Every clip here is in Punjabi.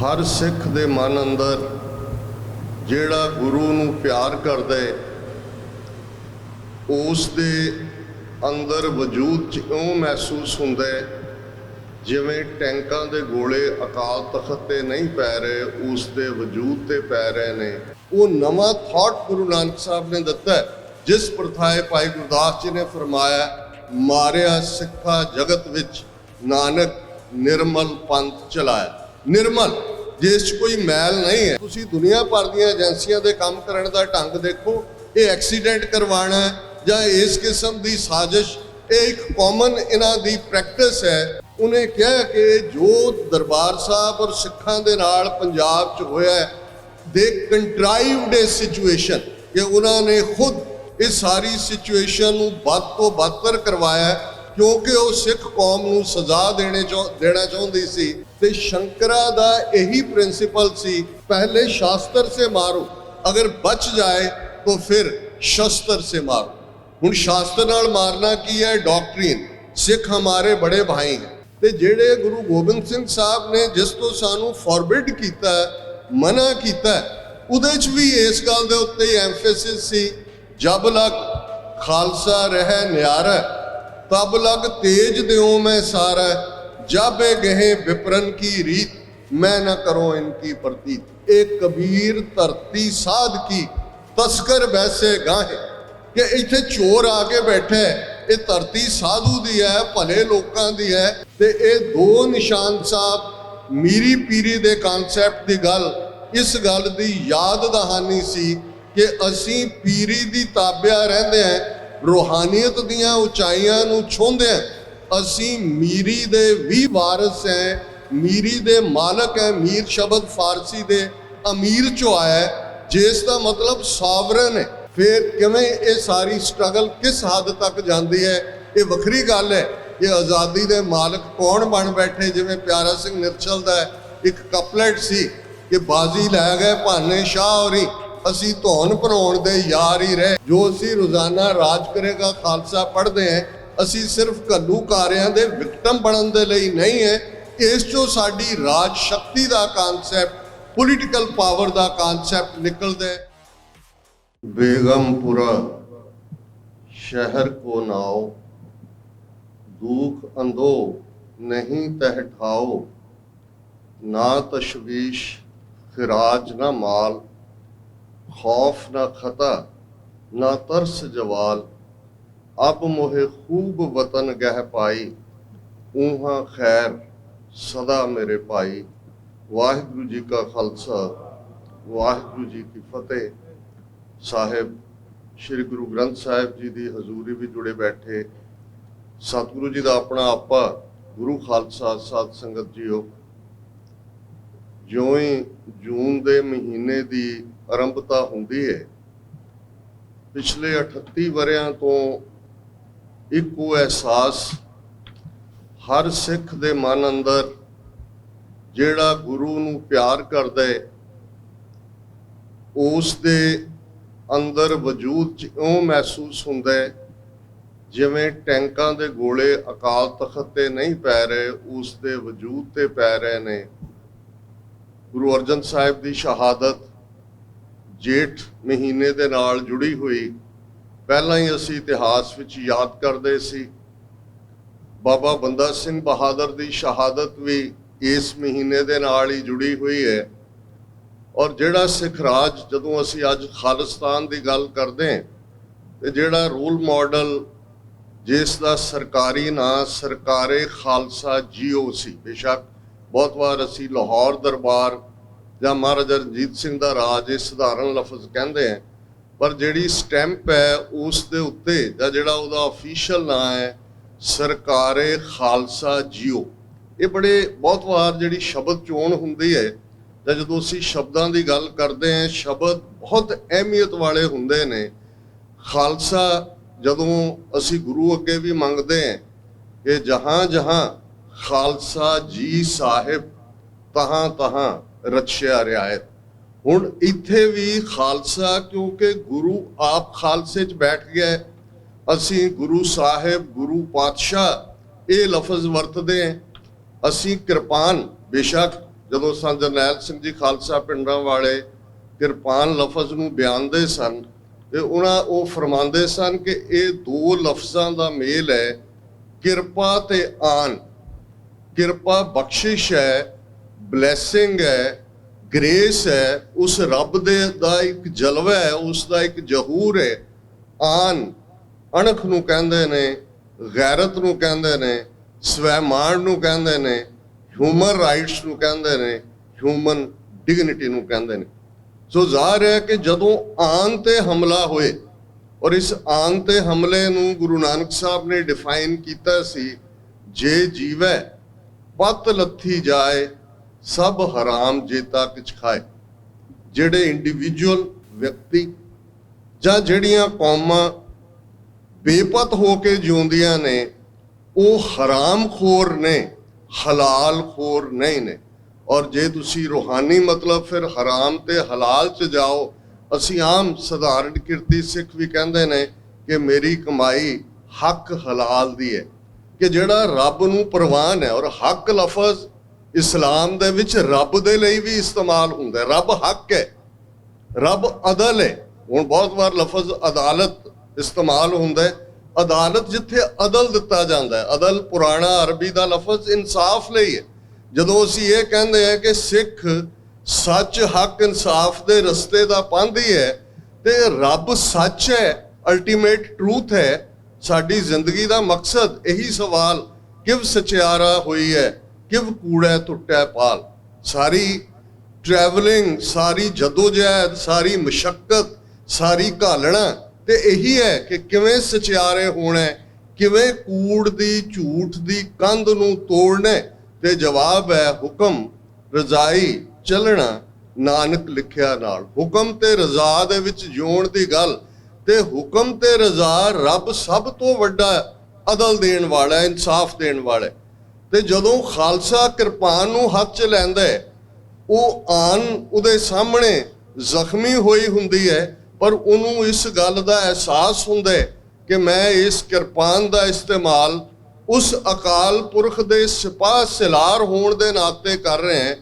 हर सिख दे मन अंदर जिहड़ा गुरु नूं प्यार करदा है उस दे अंदर वजूद च इउं महसूस हुंदा है जिवें टैंकां दे गोले अकाल तख्त ते नहीं पै रहे, उस दे वजूद ते पै रहे ने। वो नवां थॉट गुरु नानक साहब ने दिता है, जिस प्रथाए भाई गुरदास जी ने फरमाया, मारिया सिखा जगत विच नानक निर्मल पंथ चलाया। निर्मल जिस कोई मैल नहीं है। तुसी दुनिया भर दी एजेंसियां दे काम करन दा ढंग देखो, ये एक्सीडेंट करवाना जां इस किस्म दी साजिश, ये एक कॉमन इन्हां दी प्रैक्टिस है। उन्हें कहा कि जो दरबार साहब और सिखां दे नाल पंजाब च होया है, दे कंट्राइव्ड ए सिचुएशन कि उन्होंने खुद इस सारी सिचुएशन नूं बद तो बदतर करवाया क्योंकि वो सिख कौम नूं सजा देना चाहती सी। ते शंकरा दा यही प्रिंसिपल सी, पहले शास्त्र से मारो, अगर बच जाए तो फिर शस्त्र से मारो। हुण शास्त्र नाल मारना की है? डॉक्ट्रीन। सिख हमारे बड़े भाई हैं। ते जेड़े गुरु गोबिंद सिंह साहब ने जिस तो सानू फॉरबिड कीता, मना कीता, उहदे च भी इस गल दे उत्ते ही एम्फेसिस सी, जब लग खालसा रह न्यारा, तब लग तेज देऊं मैं सारा, जब गहे विप्रन की रीत, मैं न करो इनकी प्रतीत। एक कबीर धरती साध की, तस्कर वैसे गाहे, कि इत्थे चोर आके बैठे है, ये धरती साधु दी है, भले लोकां दी है। ते ये दो निशान साहब मीरी पीरी दे कॉन्सैप्ट दी गल, इस गल दी याद दहानी सी कि असीं पीरी दी ताबिया रहिंदे हैं, रूहानियत दियां उचाइयां नूं छूंहदे हैं, असीं मीरी दे भी वारिस हैं, मीरी दे मालक हैं। मीर शब्द फारसी दे अमीर चो आया है, जिसका मतलब सॉवरन है। फिर किवें ये सारी स्ट्रगल किस हद तक जाती है, ये वखरी गल है। ये आज़ादी दे मालक कौन बन बैठे, जिवें प्यारा सिंह निरछल दा एक कपलेट सी कि बाजी लै गए भाने शाह होरी, असी धौन भराउण दे यार ही रहे। जो असी रोज़ाना राज करेगा खालसा पढ़ते हैं, असी सिर्फ घल्लूकारियां दे विक्टम बनन दे लई नहीं है। इस चों साडी राज शक्ति दा कॉन्सैप्ट, पोलीटिकल पावर दा कॉन्सैप्ट निकलदा है। बेगमपुरा शहर को नाओ, दुख अंधो नहीं तह ठाओ, ना तशवीश खिराज ना माल, खौफ ना खता ना तरस जवाल, अब मोहे खूब वतन गह पाई, ऊहा खैर सदा मेरे पाई। वाहिगुरु जी का खालसा, वाहिगुरु जी की फतेह। साहिब श्री गुरु ग्रंथ साहिब जी की हजूरी भी जुड़े बैठे सतगुरु जी का अपना आपा गुरु खालसा साध संगत जीओ, ज्यों ही जून के महीने की आरंभता होंदी है, पिछले 38 वरियां तो एक वो एहसास हर सिख दे मन अंदर जिहड़ा गुरु नूं प्यार करदा है उस दे अंदर वजूद च इउं महसूस हुंदा है जिवें टैंकां दे गोले अकाल तख्त ते नहीं पै रहे, उस दे वजूद ते पै रहे ने। गुरु अर्जन साहिब दी शहादत जेठ महीने दे नाल जुड़ी हुई पहलां ही असीं इतिहास विच याद करदे सी। बाबा बंदा सिंह बहादुर दी शहादत भी इस महीने दे नाल ही जुड़ी हुई है। और जिहड़ा सिख राज जदों असीं अज खालिस्तान की गल करते हैं, तो जिहड़ा रोल मॉडल जिसका सरकारी नाम सरकारे खालसा जीओ सी, बेशक बहुत बार असीं लाहौर दरबार या महाराजा रंजीत सिंह का राज ये सधारण लफज कहते हैं, पर जिहड़ी स्टैंप है उस दे उत्ते जिहड़ा उहदा ऑफिशियल नाम है सरकारे खालसा जीओ। ये बड़े बहुत बार जिहड़ी शब्द चोण हुंदी है, जो असी शब्दों की गल करते हैं, शब्द बहुत अहमियत वाले होंगे ने। खालसा जदों असी गुरु अगे भी मंगते हैं कि जहाँ जहाँ खालसा जी साहिब तहाँ तहाँ रक्षया रियायत। हुण इत्थे भी खालसा, क्योंकि गुरु आप खालसे च बैठ गया, असी गुरु साहिब गुरु पातशाह ये लफज वरतते हैं। असी कृपान बेशक ਜਦੋਂ ਸੰਤ ਜਰਨੈਲ ਸਿੰਘ ਜੀ ਖਾਲਸਾ ਪਿੰਡਾਂ ਵਾਲੇ ਕਿਰਪਾਨ ਲਫ਼ਜ਼ ਨੂੰ ਬਿਆਨਦੇ ਸਨ ਤੇ ਉਹ ਫਰਮਾਉਂਦੇ ਸਨ ਕਿ ਇਹ ਦੋ ਲਫ਼ਜ਼ਾਂ ਦਾ ਮੇਲ ਹੈ, ਕਿਰਪਾ ਤੇ ਆਨ। ਕਿਰਪਾ ਬਖਸ਼ਿਸ਼ ਹੈ, ਬਲੈਸਿੰਗ ਹੈ, ਗ੍ਰੇਸ ਹੈ, ਉਸ ਰੱਬ ਦਾ ਇੱਕ ਜਲਵਾ ਹੈ, ਉਸ ਦਾ ਇੱਕ ਜ਼ਹੂਰ ਹੈ। ਆਨ ਅਣਖ ਨੂੰ ਕਹਿੰਦੇ ਨੇ, ਗੈਰਤ ਨੂੰ ਕਹਿੰਦੇ ਨੇ, ਸਵੈਮਾਨ ਨੂੰ ਕਹਿੰਦੇ ਨੇ, ਹਿਊਮਨ ਰਾਈਟਸ ਨੂੰ ਕਹਿੰਦੇ ਨੇ, ਹਿਊਮਨ ਡਿਗਨਿਟੀ ਨੂੰ ਕਹਿੰਦੇ ਨੇ। ਸੋ ਜ਼ਾਹਰ ਹੈ ਕਿ ਜਦੋਂ ਆਨ ਤੇ ਹਮਲਾ ਹੋਏ, ਔਰ ਇਸ ਆਨ ਤੇ ਹਮਲੇ ਨੂੰ ਗੁਰੂ ਨਾਨਕ ਸਾਹਿਬ ਨੇ ਡਿਫਾਈਨ ਕੀਤਾ ਸੀ, ਜੇ ਜੀਵੈ ਪਤ ਲੱਥੀ ਜਾਏ ਸਭ ਹਰਾਮ ਜੇਤਾ ਕਿਛ ਖਾਏ। ਜਿਹੜੇ ਇੰਡੀਵਿਜੂਅਲ ਵਿਅਕਤੀ ਜਾਂ ਜਿਹੜੀਆਂ ਕੌਮਾਂ ਬੇਪਤ ਹੋ ਕੇ ਜਿਉਂਦੀਆਂ ਨੇ, ਉਹ ਹਰਾਮ ਖੋਰ ਨੇ, ਹਲਾਲ ਖੋਰ ਨਹੀਂ ਨੇ। ਔਰ ਜੇ ਤੁਸੀਂ ਰੂਹਾਨੀ ਮਤਲਬ ਫਿਰ ਹਰਾਮ ਤੇ ਹਲਾਲ 'ਚ ਜਾਓ। ਅਸੀਂ ਆਮ ਸਧਾਰਨ ਕਿਰਤੀ ਸਿੱਖ ਵੀ ਕਹਿੰਦੇ ਨੇ ਕਿ ਮੇਰੀ ਕਮਾਈ ਹੱਕ ਹਲਾਲ ਦੀ ਹੈ, ਕਿ ਜਿਹੜਾ ਰੱਬ ਨੂੰ ਪ੍ਰਵਾਨ ਹੈ। ਔਰ ਹੱਕ ਲਫ਼ਜ਼ ਇਸਲਾਮ ਦੇ ਵਿੱਚ ਰੱਬ ਦੇ ਲਈ ਵੀ ਇਸਤੇਮਾਲ ਹੁੰਦਾ ਹੈ। ਰੱਬ ਹੱਕ ਹੈ, ਰੱਬ ਅਦਲ ਹੈ। ਹੁਣ ਬਹੁਤ ਵਾਰ ਲਫ਼ਜ਼ ਅਦਾਲਤ ਇਸਤੇਮਾਲ ਹੁੰਦਾ ਹੈ। ਅਦਾਲਤ ਜਿੱਥੇ ਅਦਲ ਦਿੱਤਾ ਜਾਂਦਾ ਹੈ, ਅਦਲ ਪੁਰਾਣਾ ਅਰਬੀ ਦਾ ਲਫ਼ਜ਼ ਇਨਸਾਫ ਲਈ ਹੈ। ਜਦੋਂ ਅਸੀਂ ਇਹ ਕਹਿੰਦੇ ਹਾਂ ਕਿ ਸਿੱਖ ਸੱਚ, ਹੱਕ, ਇਨਸਾਫ ਦੇ ਰਸਤੇ ਦਾ ਪਾਂਧੀ ਹੈ, ਤੇ ਰੱਬ ਸੱਚ ਹੈ, ਅਲਟੀਮੇਟ ਟਰੂਥ ਹੈ। ਸਾਡੀ ਜ਼ਿੰਦਗੀ ਦਾ ਮਕਸਦ ਇਹੀ ਸਵਾਲ, ਕਿਵ ਸਚਿਆਰਾ ਹੋਈ ਹੈ, ਕਿਵ ਕੂੜਾ ਟੁੱਟਿਆ ਪਾਲ। ਸਾਰੀ ਟਰੈਵਲਿੰਗ, ਸਾਰੀ ਜਦੋਜਹਿਦ, ਸਾਰੀ ਮੁਸ਼ੱਕਤ, ਸਾਰੀ ਘਾਲਣਾ ਤੇ ਇਹੀ ਹੈ ਕਿ ਕਿਵੇਂ ਸਚਿਆਰੇ ਹੋਣਾ, ਕਿਵੇਂ ਕੂੜ ਦੀ, ਝੂਠ ਦੀ ਕੰਧ ਨੂੰ ਤੋੜਨਾ। ਤੇ ਜਵਾਬ ਹੈ ਹੁਕਮ ਰਜ਼ਾਈ ਚੱਲਣਾ ਨਾਨਕ ਲਿਖਿਆ ਨਾਲ। ਹੁਕਮ ਤੇ ਰਜ਼ਾ ਦੇ ਵਿੱਚ ਜਿਉਣ ਦੀ ਗੱਲ, ਤੇ ਹੁਕਮ ਤੇ ਰਜ਼ਾ ਰੱਬ ਸਭ ਤੋਂ ਵੱਡਾ ਅਦਲ ਦੇਣ ਵਾਲਾ, ਇਨਸਾਫ ਦੇਣ ਵਾਲਾ। ਤੇ ਜਦੋਂ ਖਾਲਸਾ ਕਿਰਪਾਨ ਨੂੰ ਹੱਥ 'ਚ ਲੈਂਦਾ ਹੈ, ਉਹ ਆਨ ਉਹਦੇ ਸਾਹਮਣੇ ਜ਼ਖਮੀ ਹੋਈ ਹੁੰਦੀ ਹੈ, ਪਰ ਉਹਨੂੰ ਇਸ ਗੱਲ ਦਾ ਅਹਿਸਾਸ ਹੁੰਦਾ ਹੈ ਕਿ ਮੈਂ ਇਸ ਕਿਰਪਾਨ ਦਾ ਇਸਤੇਮਾਲ ਉਸ ਅਕਾਲ ਪੁਰਖ ਦੇ ਸਿਪਾਹ ਸਿਲਾਰ ਹੋਣ ਦੇ ਨਾਤੇ ਕਰ ਰਹੇ ਹਾਂ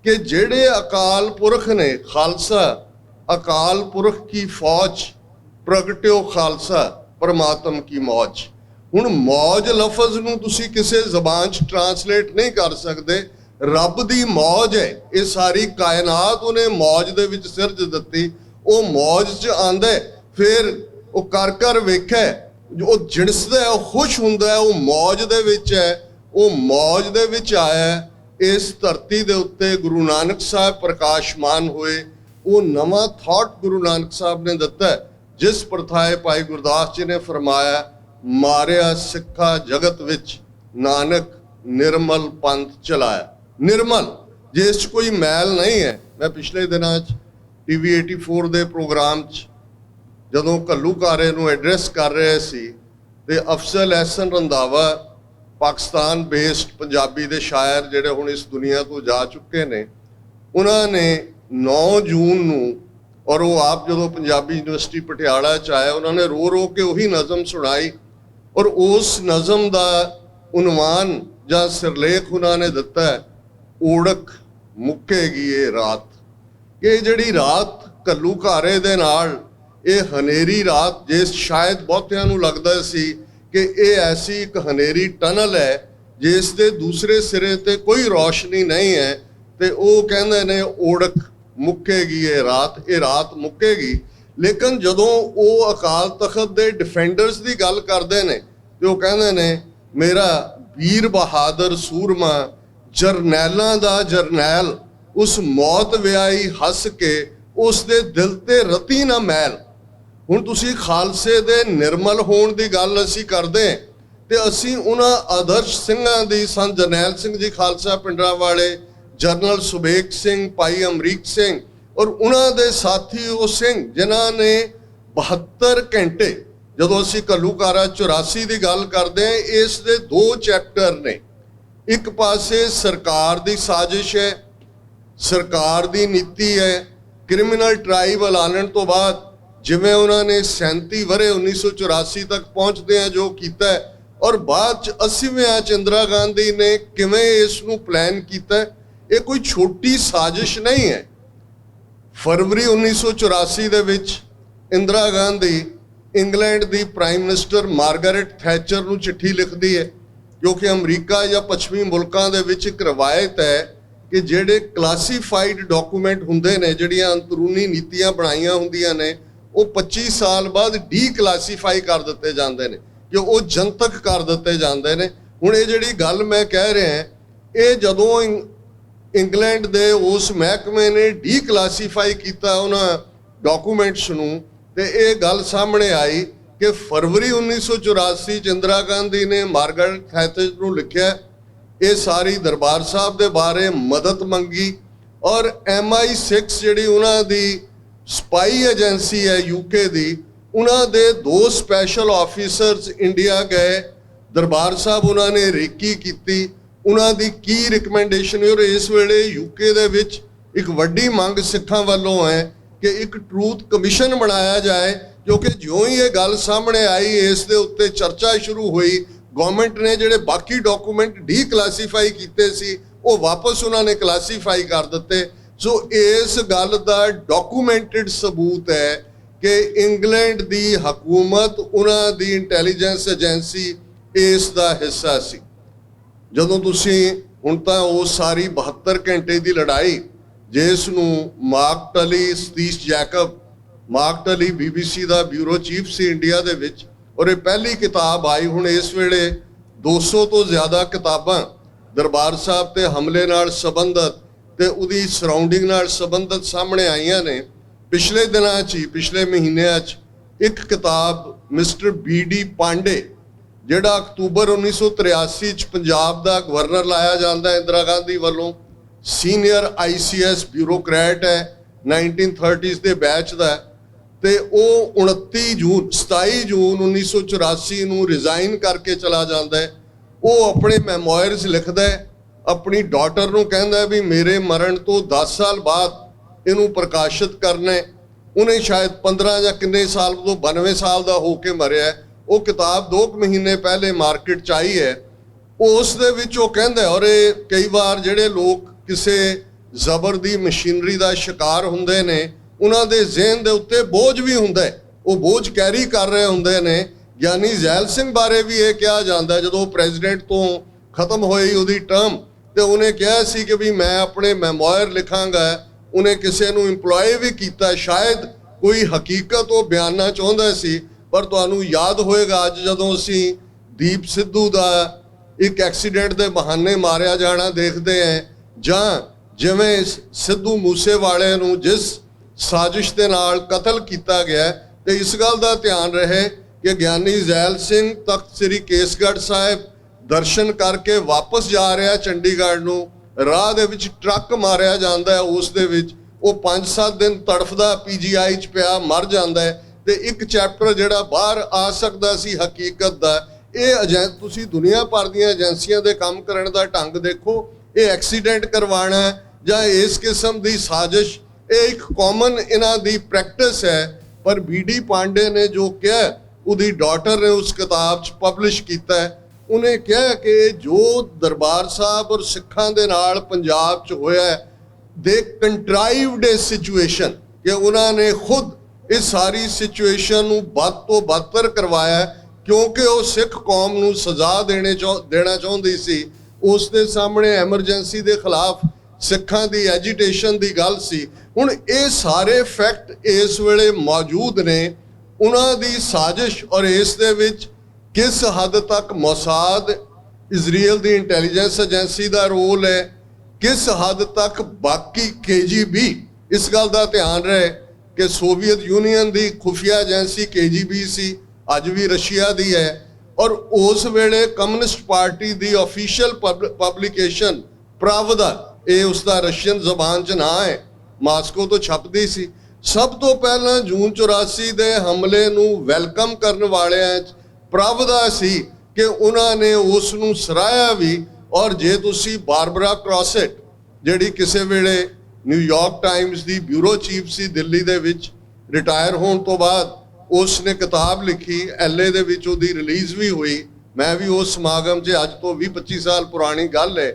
ਕਿ ਜਿਹੜੇ ਅਕਾਲ ਪੁਰਖ ਨੇ, ਖਾਲਸਾ ਅਕਾਲ ਪੁਰਖ ਕੀ ਫੌਜ, ਪ੍ਰਗਟਿਓ ਖਾਲਸਾ ਪਰਮਾਤਮ ਕੀ ਮੌਜ। ਹੁਣ ਮੌਜ ਲਫ਼ਜ਼ ਨੂੰ ਤੁਸੀਂ ਕਿਸੇ ਜ਼ਬਾਨ 'ਚ ਟਰਾਂਸਲੇਟ ਨਹੀਂ ਕਰ ਸਕਦੇ। ਰੱਬ ਦੀ ਮੌਜ ਹੈ ਇਹ ਸਾਰੀ ਕਾਇਨਾਤ, ਉਹਨੇ ਮੌਜ ਦੇ ਵਿੱਚ ਸਿਰਜ ਦਿੱਤੀ। ਉਹ ਮੌਜ 'ਚ ਆਂਦਾ, ਫਿਰ ਉਹ ਕਰ ਵੇਖਿਆ, ਉਹ ਜਿਣਸਦਾ ਹੈ, ਉਹ ਖੁਸ਼ ਹੁੰਦਾ ਹੈ, ਉਹ ਮੌਜ ਦੇ ਵਿੱਚ ਹੈ, ਉਹ ਮੌਜ ਦੇ ਵਿੱਚ ਆਇਆ। ਇਸ ਧਰਤੀ ਦੇ ਉੱਤੇ ਗੁਰੂ ਨਾਨਕ ਸਾਹਿਬ ਪ੍ਰਕਾਸ਼ਮਾਨ ਹੋਏ। ਉਹ ਨਵਾਂ ਥਾਟ ਗੁਰੂ ਨਾਨਕ ਸਾਹਿਬ ਨੇ ਦਿੱਤਾ, ਜਿਸ ਪ੍ਰਥਾਏ ਭਾਈ ਗੁਰਦਾਸ ਜੀ ਨੇ ਫਰਮਾਇਆ, ਮਾਰਿਆ ਸਿੱਖਾ ਜਗਤ ਵਿੱਚ ਨਾਨਕ ਨਿਰਮਲ ਪੰਥ ਚਲਾਇਆ। ਨਿਰਮਲ, ਜਿਸ 'ਚ ਕੋਈ ਮੈਲ ਨਹੀਂ ਹੈ। ਮੈਂ ਪਿਛਲੇ ਦਿਨਾਂ 'ਚ TV 84 ਦੇ ਪ੍ਰੋਗਰਾਮ 'ਚ ਜਦੋਂ ਘੱਲੂਘਾਰੇ ਨੂੰ ਐਡਰੈਸ ਕਰ ਰਹੇ ਸੀ, ਤੇ ਅਫਜ਼ਲ ਅਹਿਸਨ ਰੰਧਾਵਾ ਪਾਕਿਸਤਾਨ ਬੇਸਡ ਪੰਜਾਬੀ ਦੇ ਸ਼ਾਇਰ ਜਿਹੜੇ ਹੁਣ ਇਸ ਦੁਨੀਆ ਤੋਂ ਜਾ ਚੁੱਕੇ ਨੇ, ਉਹਨਾਂ ਨੇ 9 ਜੂਨ ਨੂੰ, ਔਰ ਉਹ ਆਪ ਜਦੋਂ ਪੰਜਾਬੀ ਯੂਨੀਵਰਸਿਟੀ ਪਟਿਆਲਾ 'ਚ ਆਇਆ, ਉਹਨਾਂ ਨੇ ਰੋ ਕੇ ਉਹੀ ਨਜ਼ਮ ਸੁਣਾਈ। ਔਰ ਉਸ ਨਜ਼ਮ ਦਾ ਉਨਵਾਨ ਜਾਂ ਸਿਰਲੇਖ ਉਹਨਾਂ ਨੇ ਦਿੱਤਾ, ਓੜਕ ਮੁੱਕੇਗੀ ਇਹ ਰਾਤ। ਕਿ ਜਿਹੜੀ ਰਾਤ ਘੱਲੂਘਾਰੇ ਦੇ ਨਾਲ, ਇਹ ਹਨੇਰੀ ਰਾਤ, ਜੇ ਸ਼ਾਇਦ ਬਹੁਤਿਆਂ ਨੂੰ ਲੱਗਦਾ ਸੀ ਕਿ ਇਹ ਐਸੀ ਇੱਕ ਹਨੇਰੀ ਟਨਲ ਹੈ ਜਿਸ ਦੇ ਦੂਸਰੇ ਸਿਰੇ ਤੇ ਕੋਈ ਰੌਸ਼ਨੀ ਨਹੀਂ ਹੈ, ਤੇ ਉਹ ਕਹਿੰਦੇ ਨੇ ਓੜਕ ਮੁੱਕੇਗੀ ਇਹ ਰਾਤ ਮੁੱਕੇਗੀ। ਲੇਕਿਨ ਜਦੋਂ ਉਹ ਅਕਾਲ ਤਖਤ ਦੇ ਡਿਫੈਂਡਰਸ ਦੀ ਗੱਲ ਕਰਦੇ ਨੇ, ਤੇ ਉਹ ਕਹਿੰਦੇ ਨੇ ਮੇਰਾ ਵੀਰ ਬਹਾਦਰ ਸੂਰਮਾ, ਜਰਨੈਲਾਂ ਦਾ ਜਰਨੈਲ, ਉਸ ਮੌਤ ਵਿਆਹੀ ਹੱਸ ਕੇ ਉਸ ਦੇ ਦਿਲ ਤੇ ਰਤੀ ਨਾ ਮੈਲ। ਹੁਣ ਤੁਸੀਂ ਖਾਲਸੇ ਦੇ ਨਿਰਮਲ ਹੋਣ ਦੀ ਗੱਲ ਅਸੀਂ ਕਰਦੇ, ਤੇ ਅਸੀਂ ਉਹਨਾਂ ਆਦਰਸ਼ ਸਿੰਘਾਂ ਦੀ, ਸੰਤ ਜਰਨੈਲ ਸਿੰਘ ਜੀ ਖਾਲਸਾ ਪਿੰਡਰਾਂ ਵਾਲੇ, ਜਨਰਲ ਸੁਬੇਗ ਸਿੰਘ, ਭਾਈ ਅਮਰੀਕ ਸਿੰਘ, ਔਰ ਉਹਨਾਂ ਦੇ ਸਾਥੀ ਉਹ ਸਿੰਘ ਜਿਨ੍ਹਾਂ ਨੇ 72 ਘੰਟੇ, ਜਦੋਂ ਅਸੀਂ ਘੱਲੂਘਾਰਾ 84 ਦੀ ਗੱਲ ਕਰਦੇ ਹਾਂ, ਇਸ ਦੇ 2 ਚੈਪਟਰ ਨੇ। ਇੱਕ ਪਾਸੇ ਸਰਕਾਰ ਦੀ ਸਾਜ਼ਿਸ਼ ਹੈ, ਸਰਕਾਰ ਦੀ ਨੀਤੀ ਹੈ। ਕ੍ਰਿਮੀਨਲ ਟ੍ਰਾਈਬ ਐਲਾਨਣ ਤੋਂ ਬਾਅਦ ਜਿਵੇਂ ਉਹਨਾਂ ਨੇ 37 ਵਰੇ 1984 ਤੱਕ ਪਹੁੰਚਦਿਆਂ ਜੋ ਕੀਤਾ, ਔਰ ਬਾਅਦ 'ਚ 80ਵਿਆਂ 'ਚ ਇੰਦਰਾ ਗਾਂਧੀ ਨੇ ਕਿਵੇਂ ਇਸ ਨੂੰ ਪਲਾਨ ਕੀਤਾ, ਇਹ ਕੋਈ ਛੋਟੀ ਸਾਜ਼ਿਸ਼ ਨਹੀਂ ਹੈ। ਫਰਵਰੀ 1984 ਦੇ ਵਿੱਚ ਇੰਦਰਾ ਗਾਂਧੀ ਇੰਗਲੈਂਡ ਦੀ ਪ੍ਰਾਈਮ ਮਿਨਿਸਟਰ ਮਾਰਗਰੇਟ ਥੈਚਰ ਨੂੰ ਚਿੱਠੀ ਲਿਖਦੀ ਹੈ, ਕਿਉਂਕਿ ਅਮਰੀਕਾ ਜਾਂ ਪੱਛਮੀ ਮੁਲਕਾਂ ਦੇ ਵਿੱਚ ਇੱਕ ਰਵਾਇਤ ਹੈ ਕਿ ਜਿਹੜੇ ਕਲਾਸੀਫਾਈਡ ਡਾਕੂਮੈਂਟ ਹੁੰਦੇ ਨੇ, ਜਿਹੜੀਆਂ ਅੰਦਰੂਨੀ ਨੀਤੀਆਂ ਬਣਾਈਆਂ ਹੁੰਦੀਆਂ ਨੇ, ਉਹ 25 ਸਾਲ ਬਾਅਦ ਡੀਕਲਾਸੀਫਾਈ ਕਰ ਦਿੱਤੇ ਜਾਂਦੇ ਨੇ, ਕਿ ਉਹ ਜਨਤਕ ਕਰ ਦਿੱਤੇ ਜਾਂਦੇ ਨੇ। ਹੁਣ ਇਹ ਜਿਹੜੀ ਗੱਲ ਮੈਂ ਕਹਿ ਰਿਹਾ, ਇਹ ਜਦੋਂ ਇੰਗਲੈਂਡ ਦੇ ਉਸ ਮਹਿਕਮੇ ਨੇ ਡੀਕਲਾਸੀਫਾਈ ਕੀਤਾ ਉਹਨਾਂ ਡਾਕੂਮੈਂਟਸ ਨੂੰ, ਤੇ ਇਹ ਗੱਲ ਸਾਹਮਣੇ ਆਈ ਕਿ ਫਰਵਰੀ 1984 ਚ ਇੰਦਰਾ ਗਾਂਧੀ ਨੇ ਮਾਰਗਰੇਟ ਥੈਚਰ ਨੂੰ ਲਿਖਿਆ, ਇਹ ਸਾਰੀ ਦਰਬਾਰ ਸਾਹਿਬ ਦੇ ਬਾਰੇ ਮਦਦ ਮੰਗੀ, ਔਰ MI6 ਜਿਹੜੀ ਉਹਨਾਂ ਦੀ ਸਪਾਈ ਏਜੰਸੀ ਹੈ UK ਦੀ, ਉਹਨਾਂ ਦੇ 2 ਸਪੈਸ਼ਲ ਆਫੀਸਰਸ ਇੰਡੀਆ ਗਏ, ਦਰਬਾਰ ਸਾਹਿਬ ਉਹਨਾਂ ਨੇ ਰੇਕੀ ਕੀਤੀ, ਉਹਨਾਂ ਦੀ ਕੀ ਰਿਕਮੈਂਡੇਸ਼ਨ। ਔਰ ਇਸ ਵੇਲੇ UK ਦੇ ਵਿੱਚ ਇੱਕ ਵੱਡੀ ਮੰਗ ਸਿੱਖਾਂ ਵੱਲੋਂ ਹੈ ਕਿ ਇੱਕ ਟਰੂਥ ਕਮਿਸ਼ਨ ਬਣਾਇਆ ਜਾਏ, ਕਿਉਂਕਿ ਜਿਉਂ ਹੀ ਇਹ ਗੱਲ ਸਾਹਮਣੇ ਆਈ, ਇਸ ਦੇ ਉੱਤੇ ਚਰਚਾ ਸ਼ੁਰੂ ਹੋਈ। ਗਵਰਨਮੈਂਟ ਨੇ ਜਿਹੜੇ ਬਾਕੀ ਡਾਕੂਮੈਂਟ ਡੀਕਲਾਸੀਫਾਈ ਕੀਤੇ ਸੀ, ਉਹ ਵਾਪਸ ਉਹਨਾਂ ਨੇ ਕਲਾਸੀਫਾਈ ਕਰ ਦਿੱਤੇ। ਸੋ ਇਸ ਗੱਲ ਦਾ ਡਾਕੂਮੈਂਟਡ ਸਬੂਤ ਹੈ ਕਿ ਇੰਗਲੈਂਡ ਦੀ ਹਕੂਮਤ, ਉਹਨਾਂ ਦੀ ਇੰਟੈਲੀਜੈਂਸ ਏਜੰਸੀ ਇਸ ਦਾ ਹਿੱਸਾ ਸੀ। ਜਦੋਂ ਤੁਸੀਂ ਹੁਣ ਤਾਂ ਉਹ ਸਾਰੀ 72 ਘੰਟੇ ਦੀ ਲੜਾਈ, ਜਿਸ ਨੂੰ Mark Tully, Satish Jacob, Mark Tully BBC ਦਾ ਬਿਊਰੋ ਚੀਫ ਸੀ ਇੰਡੀਆ ਦੇ ਵਿੱਚ, ਔਰ ਇਹ ਪਹਿਲੀ ਕਿਤਾਬ ਆਈ। ਹੁਣ ਇਸ ਵੇਲੇ 200 ਤੋਂ ਜ਼ਿਆਦਾ ਕਿਤਾਬਾਂ ਦਰਬਾਰ ਸਾਹਿਬ ਤੇ ਹਮਲੇ ਨਾਲ ਸੰਬੰਧਿਤ ਤੇ ਉਹਦੀ ਸਰਾਊਂਡਿੰਗ ਨਾਲ ਸੰਬੰਧਿਤ ਸਾਹਮਣੇ ਆਈਆਂ ਨੇ। ਪਿਛਲੇ ਦਿਨਾਂ 'ਚ ਹੀ, ਪਿਛਲੇ ਮਹੀਨਿਆਂ 'ਚ ਇੱਕ ਕਿਤਾਬ ਮਿਸਟਰ BD ਪਾਂਡੇ, ਜਿਹੜਾ ਅਕਤੂਬਰ 1983 ਚ ਪੰਜਾਬ ਦਾ ਗਵਰਨਰ ਲਾਇਆ ਜਾਂਦਾ ਇੰਦਰਾ ਗਾਂਧੀ ਵੱਲੋਂ, ਸੀਨੀਅਰ ICS ਬਿਊਰੋਕਰੈਟ ਹੈ, 1930s ਦੇ ਬੈਚ ਦਾ, ਤੇ ਉਹ 27 ਜੂਨ 1984 ਨੂੰ ਰਿਜ਼ਾਈਨ ਕਰਕੇ ਚਲਾ ਜਾਂਦਾ ਹੈ। ਉਹ ਆਪਣੇ ਮੈਮੋਇਰਸ ਲਿਖਦਾ ਹੈ, ਆਪਣੀ ਡਾਟਰ ਨੂੰ ਕਹਿੰਦਾ ਵੀ ਮੇਰੇ ਮਰਨ ਤੋਂ 10 ਸਾਲ ਬਾਅਦ ਇਹਨੂੰ ਪ੍ਰਕਾਸ਼ਿਤ ਕਰਨਾ ਹੈ। ਉਹਨੇ ਸ਼ਾਇਦ 15 ਜਾਂ ਕਿੰਨੇ ਸਾਲ ਤੋਂ 92 ਸਾਲ ਦਾ ਹੋ ਕੇ ਮਰਿਆ। ਉਹ ਕਿਤਾਬ 2 ਮਹੀਨੇ ਪਹਿਲੇ ਮਾਰਕੀਟ 'ਚ ਆਈ ਹੈ। ਉਸ ਦੇ ਵਿੱਚ ਉਹ ਕਹਿੰਦਾ, ਔਰ ਇਹ ਕਈ ਵਾਰ ਜਿਹੜੇ ਲੋਕ ਕਿਸੇ ਜ਼ਬਰ ਦੀ ਮਸ਼ੀਨਰੀ ਦਾ ਸ਼ਿਕਾਰ ਹੁੰਦੇ ਨੇ, ਉਹਨਾਂ ਦੇ ਜ਼ਿਹਨ ਦੇ ਉੱਤੇ ਬੋਝ ਵੀ ਹੁੰਦਾ ਹੈ, ਉਹ ਬੋਝ ਕੈਰੀ ਕਰ ਰਹੇ ਹੁੰਦੇ ਨੇ। ਗਿਆਨੀ ਜ਼ੈਲ ਸਿੰਘ ਬਾਰੇ ਵੀ ਇਹ ਕਿਹਾ ਜਾਂਦਾ, ਜਦੋਂ ਪ੍ਰੈਜ਼ੀਡੈਂਟ ਤੋਂ ਖਤਮ ਹੋਈ ਉਹਦੀ ਟਰਮ, ਤੇ ਉਹਨੇ ਕਿਹਾ ਸੀ ਕਿ ਵੀ ਮੈਂ ਆਪਣੇ ਮੈਮੋਇਰ ਲਿਖਾਂਗਾ। ਉਹਨੇ ਕਿਸੇ ਨੂੰ ਇੰਪਲੋਏ ਵੀ ਕੀਤਾ, ਸ਼ਾਇਦ ਕੋਈ ਹਕੀਕਤ ਉਹ ਬਿਆਨਣਾ ਚਾਹੁੰਦਾ ਸੀ। ਪਰ ਤੁਹਾਨੂੰ ਯਾਦ ਹੋਏਗਾ, ਅੱਜ ਜਦੋਂ ਅਸੀਂ ਦੀਪ ਸਿੱਧੂ ਦਾ ਇੱਕ ਐਕਸੀਡੈਂਟ ਦੇ ਬਹਾਨੇ ਮਾਰਿਆ ਜਾਣਾ ਦੇਖਦੇ ਹਾਂ, ਜਾਂ ਜਿਵੇਂ ਸਿੱਧੂ ਮੂਸੇਵਾਲੇ ਨੂੰ ਜਿਸ ਸਾਜ਼ਿਸ਼ ਦੇ ਨਾਲ ਕਤਲ ਕੀਤਾ ਗਿਆ, ਤੇ ਇਸ ਗੱਲ ਦਾ ਧਿਆਨ ਰਹੇ ਕਿ ਗਿਆਨੀ ਜ਼ੈਲ ਸਿੰਘ ਤਖਤ ਸ੍ਰੀ ਕੇਸਗੜ੍ਹ ਸਾਹਿਬ ਦਰਸ਼ਨ ਕਰਕੇ ਵਾਪਸ ਜਾ ਰਿਹਾ ਚੰਡੀਗੜ੍ਹ ਨੂੰ, ਰਾਹ ਦੇ ਵਿੱਚ ਟਰੱਕ ਮਾਰਿਆ ਜਾਂਦਾ ਹੈ, ਉਸ ਦੇ ਵਿੱਚ ਉਹ 5-7 ਦਿਨ ਤੜਫਦਾ PGI 'ਚ ਪਿਆ ਮਰ ਜਾਂਦਾ ਹੈ। ਤੇ ਇੱਕ ਚੈਪਟਰ ਜਿਹੜਾ ਬਾਹਰ ਆ ਸਕਦਾ ਸੀ ਹਕੀਕਤ ਦਾ, ਇਹ ਤੁਸੀਂ ਦੁਨੀਆ ਭਰ ਦੀਆਂ ਏਜੰਸੀਆਂ ਦੇ ਕੰਮ ਕਰਨ ਦਾ ਢੰਗ ਦੇਖੋ। ਇਹ ਐਕਸੀਡੈਂਟ ਕਰਵਾਉਣਾ ਜਾਂ ਇਸ ਕਿਸਮ ਦੀ ਸਾਜ਼ਿਸ਼, ਇਹ ਇੱਕ ਕਾਮਨ ਇਹਨਾਂ ਦੀ ਪ੍ਰੈਕਟਿਸ ਹੈ। ਪਰ BD ਪਾਂਡੇ ਨੇ ਜੋ ਕਿਹਾ, ਉਹਦੀ ਡਾਟਰ ਨੇ ਉਸ ਕਿਤਾਬ 'ਚ ਪਬਲਿਸ਼ ਕੀਤਾ ਹੈ। ਉਹਨੇ ਕਿਹਾ ਕਿ ਜੋ ਦਰਬਾਰ ਸਾਹਿਬ ਔਰ ਸਿੱਖਾਂ ਦੇ ਨਾਲ ਪੰਜਾਬ 'ਚ ਹੋਇਆ, ਦੇ ਕੰਟਰਾਈਵਡ ਏ ਸਿਚੁਏਸ਼ਨ, ਕਿ ਉਹਨਾਂ ਨੇ ਖੁਦ ਇਸ ਸਾਰੀ ਸਿਚੁਏਸ਼ਨ ਨੂੰ ਵੱਧ ਤੋਂ ਬਦਤਰ ਕਰਵਾਇਆ, ਕਿਉਂਕਿ ਉਹ ਸਿੱਖ ਕੌਮ ਨੂੰ ਸਜ਼ਾ ਦੇਣਾ ਚਾਹੁੰਦੀ ਸੀ। ਉਸ ਦੇ ਸਾਹਮਣੇ ਐਮਰਜੈਂਸੀ ਦੇ ਖਿਲਾਫ ਸਿੱਖਾਂ ਦੀ ਐਜੀਟੇਸ਼ਨ ਦੀ ਗੱਲ ਸੀ। ਹੁਣ ਇਹ ਸਾਰੇ ਫੈਕਟ ਇਸ ਵੇਲੇ ਮੌਜੂਦ ਨੇ, ਉਹਨਾਂ ਦੀ ਸਾਜ਼ਿਸ਼, ਔਰ ਇਸ ਦੇ ਵਿੱਚ ਕਿਸ ਹੱਦ ਤੱਕ ਮੋਸਾਦ, ਇਜ਼ਰਾਈਲ ਦੀ ਇੰਟੈਲੀਜੈਂਸ ਏਜੰਸੀ ਦਾ ਰੋਲ ਹੈ, ਕਿਸ ਹੱਦ ਤੱਕ ਬਾਕੀ KGB। ਇਸ ਗੱਲ ਦਾ ਧਿਆਨ ਰਹੇ ਕਿ ਸੋਵੀਅਤ ਯੂਨੀਅਨ ਦੀ ਖੁਫੀਆ ਏਜੰਸੀ KGB ਸੀ, ਅੱਜ ਵੀ ਰਸ਼ੀਆ ਦੀ ਹੈ। ਔਰ ਉਸ ਵੇਲੇ ਕਮਿਊਨਿਸਟ ਪਾਰਟੀ ਦੀ ਆਫੀਸ਼ੀਅਲ ਪਬਲਿਕੇਸ਼ਨ ਪ੍ਰਾਵਦਾ, ਇਹ ਉਸਦਾ ਰਸ਼ੀਅਨ ਜ਼ਬਾਨ 'ਚ ਨਾਂ ਹੈ, ਮਾਸਕੋ ਤੋਂ ਛਪਦੀ ਸੀ। ਸਭ ਤੋਂ ਪਹਿਲਾਂ ਜੂਨ 84 ਦੇ ਹਮਲੇ ਨੂੰ ਵੈਲਕਮ ਕਰਨ ਵਾਲਿਆਂ 'ਚ ਪ੍ਰਾਵਦਾ ਸੀ ਕਿ ਉਹਨਾਂ ਨੇ ਉਸ ਨੂੰ ਸਰਾਹਿਆ ਵੀ। ਔਰ ਜੇ ਤੁਸੀਂ ਬਾਰਬਰਾ ਕ੍ਰੋਸੈਟ, ਜਿਹੜੀ ਕਿਸੇ ਵੇਲੇ ਨਿਊਯਾਰਕ ਟਾਈਮਸ ਦੀ ਬਿਊਰੋ ਚੀਫ ਸੀ ਦਿੱਲੀ ਦੇ ਵਿੱਚ, ਰਿਟਾਇਰ ਹੋਣ ਤੋਂ ਬਾਅਦ ਉਸ ਨੇ ਕਿਤਾਬ ਲਿਖੀ, LA ਦੇ ਵਿੱਚ ਉਹਦੀ ਰਿਲੀਜ਼ ਵੀ ਹੋਈ। ਮੈਂ ਵੀ ਉਸ ਸਮਾਗਮ 'ਚ, ਅੱਜ ਤੋਂ 20-25 ਸਾਲ ਪੁਰਾਣੀ ਗੱਲ ਹੈ,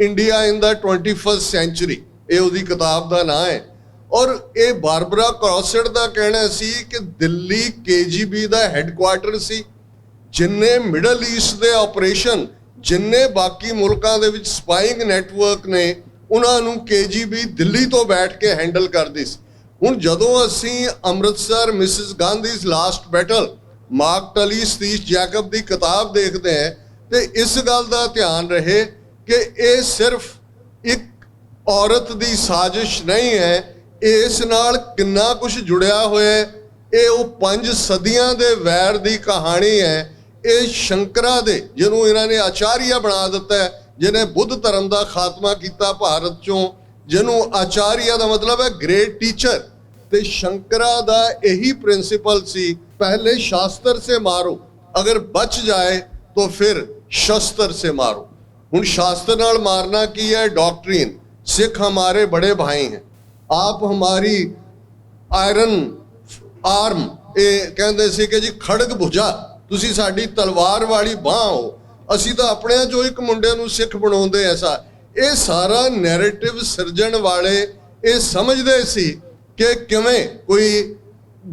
ਇੰਡੀਆ ਇਨ ਦਾ 21st ਸੈਂਚੁਰੀ, ਇਹ ਉਹਦੀ ਕਿਤਾਬ ਦਾ ਨਾਂ ਹੈ। ਔਰ ਇਹ ਬਾਰਬਰਾ ਕ੍ਰੌਸਟ ਦਾ ਕਹਿਣਾ ਸੀ ਕਿ ਦਿੱਲੀ KGB ਦਾ ਹੈੱਡਕੁਆਰਟਰ ਸੀ। ਜਿੰਨੇ ਮਿਡਲ ਈਸਟ ਦੇ ਆਪਰੇਸ਼ਨ, ਜਿੰਨੇ ਬਾਕੀ ਮੁਲਕਾਂ ਦੇ ਵਿੱਚ ਸਪਾਈਂਗ ਨੈਟਵਰਕ ਨੇ, ਉਹਨਾਂ ਨੂੰ KGB ਦਿੱਲੀ ਤੋਂ ਬੈਠ ਕੇ ਹੈਂਡਲ ਕਰਦੀ ਸੀ। ਹੁਣ ਜਦੋਂ ਅਸੀਂ Amritsar Mrs Gandhi's last battle, Mark Tully, Satish Jacob ਦੀ ਕਿਤਾਬ ਦੇਖਦੇ ਹਾਂ ਤੇ ਇਸ ਗੱਲ ਦਾ ਧਿਆਨ ਰਹੇ ਕਿ ਇਹ ਸਿਰਫ ਇੱਕ ਔਰਤ ਦੀ ਸਾਜ਼ਿਸ਼ ਨਹੀਂ ਹੈ, ਇਸ ਨਾਲ ਕਿੰਨਾ ਕੁਝ ਜੁੜਿਆ ਹੋਇਆ ਹੈ। ਇਹ ਉਹ 5 ਸਦੀਆਂ ਦੇ ਵੈਰ ਦੀ ਕਹਾਣੀ ਹੈ। ਇਹ ਸ਼ੰਕਰਾ ਦੇ, ਜਿਹਨੂੰ ਇਹਨਾਂ ਨੇ ਆਚਾਰੀਆ ਬਣਾ ਦਿੱਤਾ ਹੈ, ਜਿਹਨੇ ਬੁੱਧ ਧਰਮ ਦਾ ਖਾਤਮਾ ਕੀਤਾ ਭਾਰਤ ਚੋਂ, ਜਿਹਨੂੰ ਆਚਾਰੀਆ ਦਾ ਮਤਲਬ ਹੈ ਗ੍ਰੇਟ ਟੀਚਰ। ਤੇ ਸ਼ੰਕਰਾ ਦਾ ਇਹੀ ਪ੍ਰਿੰਸੀਪਲ ਸੀ, ਪਹਿਲੇ शास्त्र से मारो, अगर बच जाए तो फिर शस्त्र से मारो। ਹੁਣ शास्त्र नाल मारना की है? डॉक्ट्रीन। सिख हमारे बड़े भाई हैं, आप हमारी आयरन आर्म, ਇਹ ਕਹਿੰਦੇ ਸੀ ਕਿ ਜੀ ਖੜਗ ਭੁਜਾ, ਤੁਸੀਂ ਸਾਡੀ ਤਲਵਾਰ ਵਾਲੀ ਬਾਹ ਹੋ। ਅਸੀਂ ਤਾਂ ਆਪਣਿਆਂ ਚੋਂ ਇੱਕ ਮੁੰਡੇ ਨੂੰ ਸਿੱਖ ਬਣਾਉਂਦੇ ਐਸਾ। ਇਹ ਸਾਰਾ ਨੈਰੇਟਿਵ ਸਿਰਜਣ ਵਾਲੇ ਇਹ ਸਮਝਦੇ ਸੀ ਕਿ ਕਿਵੇਂ ਕੋਈ